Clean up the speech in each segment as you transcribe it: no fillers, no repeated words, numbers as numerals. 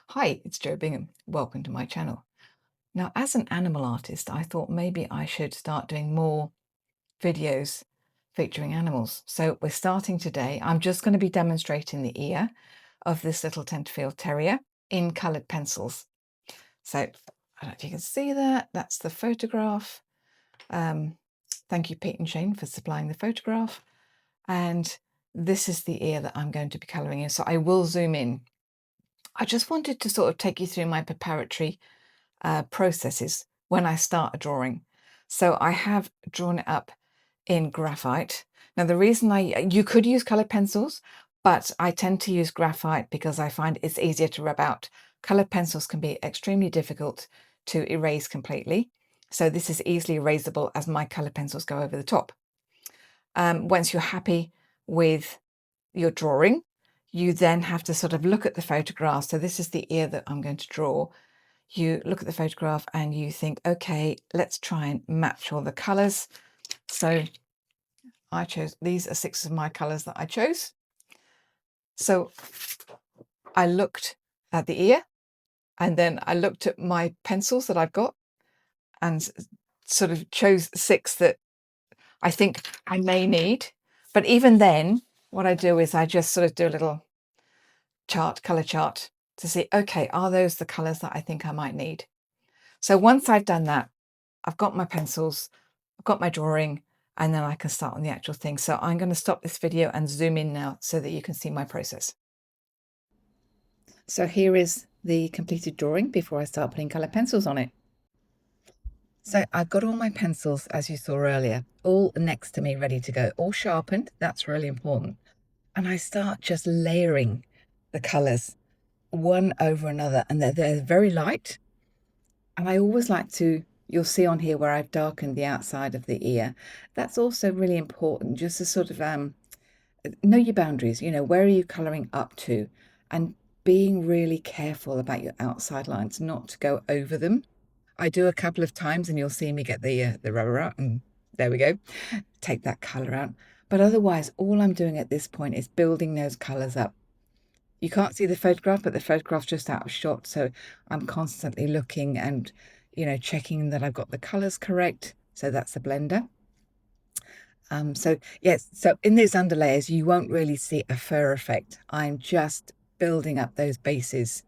Hi, it's Jo Bingham. Welcome to my channel. Now, as an animal artist, I thought maybe I should start doing more videos featuring animals. So we're starting today. I'm just going to be demonstrating the ear of this little Tenterfield Terrier in coloured pencils. So I don't know if you can see that. That's the photograph. Thank you, Pete and Shane, for supplying the photograph. And this is the ear that I'm going to be colouring in. So I will zoom in. I just wanted to sort of take you through my preparatory processes when I start a drawing. So I have drawn it up in graphite. Now the reason you could use colored pencils, but I tend to use graphite because I find it's easier to rub out. Colored pencils can be extremely difficult to erase completely. So this is easily erasable as my colored pencils go over the top. Once you're happy with your drawing, you then have to sort of look at the photograph. So this is the ear that I'm going to draw. You look at the photograph and you think, okay, let's try and match all the colors. So I chose, these are 6 of my colors that I chose. So I looked at the ear and then I looked at my pencils that I've got and sort of chose 6 that I think I may need. But even then, what I do is I just sort of do a little chart, color chart to see, okay, are those the colors that I think I might need? So once I've done that, I've got my pencils, I've got my drawing, and then I can start on the actual thing. So I'm going to stop this video and zoom in now so that you can see my process. So here is the completed drawing before I start putting colour pencils on it. So I've got all my pencils, as you saw earlier, all next to me, ready to go, all sharpened. That's really important. And I start just layering the colours one over another, and they're very light. And I always like to, you'll see on here where I've darkened the outside of the ear. That's also really important, just to sort of know your boundaries, you know, where are you colouring up to? And being really careful about your outside lines, not to go over them. I do a couple of times and you'll see me get the rubber out and there we go, take that colour out. But otherwise, all I'm doing at this point is building those colours up. You can't see the photograph, but the photograph's just out of shot. So I'm constantly looking and, you know, checking that I've got the colors correct. So that's the blender. So yes, so in these underlayers, you won't really see a fur effect. I'm just building up those bases.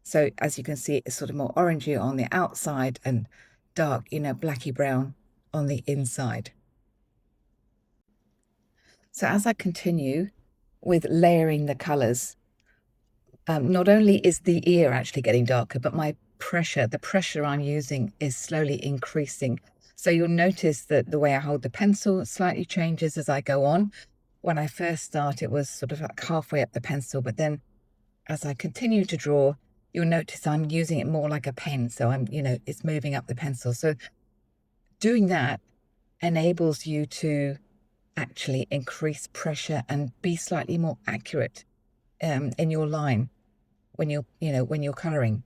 So as you can see, it's sort of more orangey on the outside and dark, you know, blacky brown on the inside. So as I continue with layering the colors, not only is the ear actually getting darker, but the pressure I'm using is slowly increasing. So you'll notice that the way I hold the pencil slightly changes as I go on. When I first start, it was sort of like halfway up the pencil, but then as I continue to draw, you'll notice I'm using it more like a pen. So I'm, you know, it's moving up the pencil. So doing that enables you to actually increase pressure and be slightly more accurate in your line when you're coloring.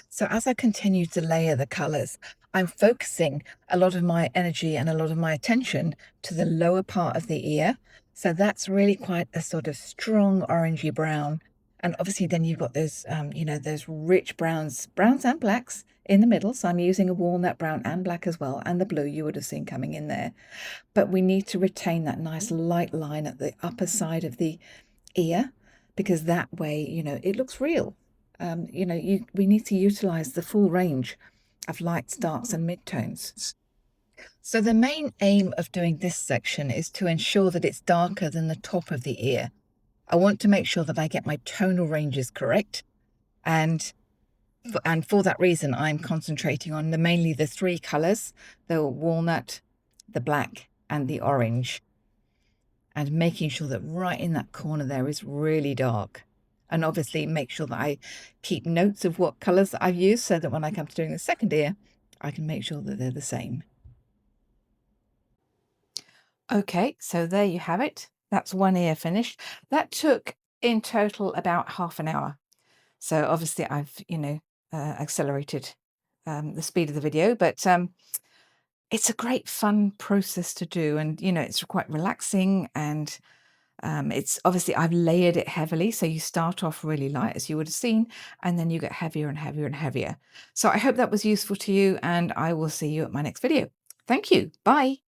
So as I continue to layer the colors, I'm focusing a lot of my energy and a lot of my attention to the lower part of the ear. So that's really quite a sort of strong orangey brown. And obviously then you've got those, those rich browns and blacks in the middle. So I'm using a walnut brown and black as well. And the blue you would have seen coming in there. But we need to retain that nice light line at the upper side of the ear, because that way, you know, it looks real. We need to utilize the full range of lights, darks, and midtones. So the main aim of doing this section is to ensure that it's darker than the top of the ear. I want to make sure that I get my tonal ranges correct. And for that reason, I'm concentrating on mainly the 3 colors, the walnut, the black, and the orange. And making sure that right in that corner there is really dark. And obviously make sure that I keep notes of what colors I've used so that when I come to doing the second ear, I can make sure that they're the same. Okay, so there you have it. That's one ear finished. That took in total about half an hour. So obviously I've, accelerated the speed of the video, but it's a great fun process to do. And, you know, it's quite relaxing and It's obviously, I've layered it heavily. So you start off really light, as you would have seen, and then you get heavier and heavier and heavier. So I hope that was useful to you, and I will see you at my next video. Thank you. Bye.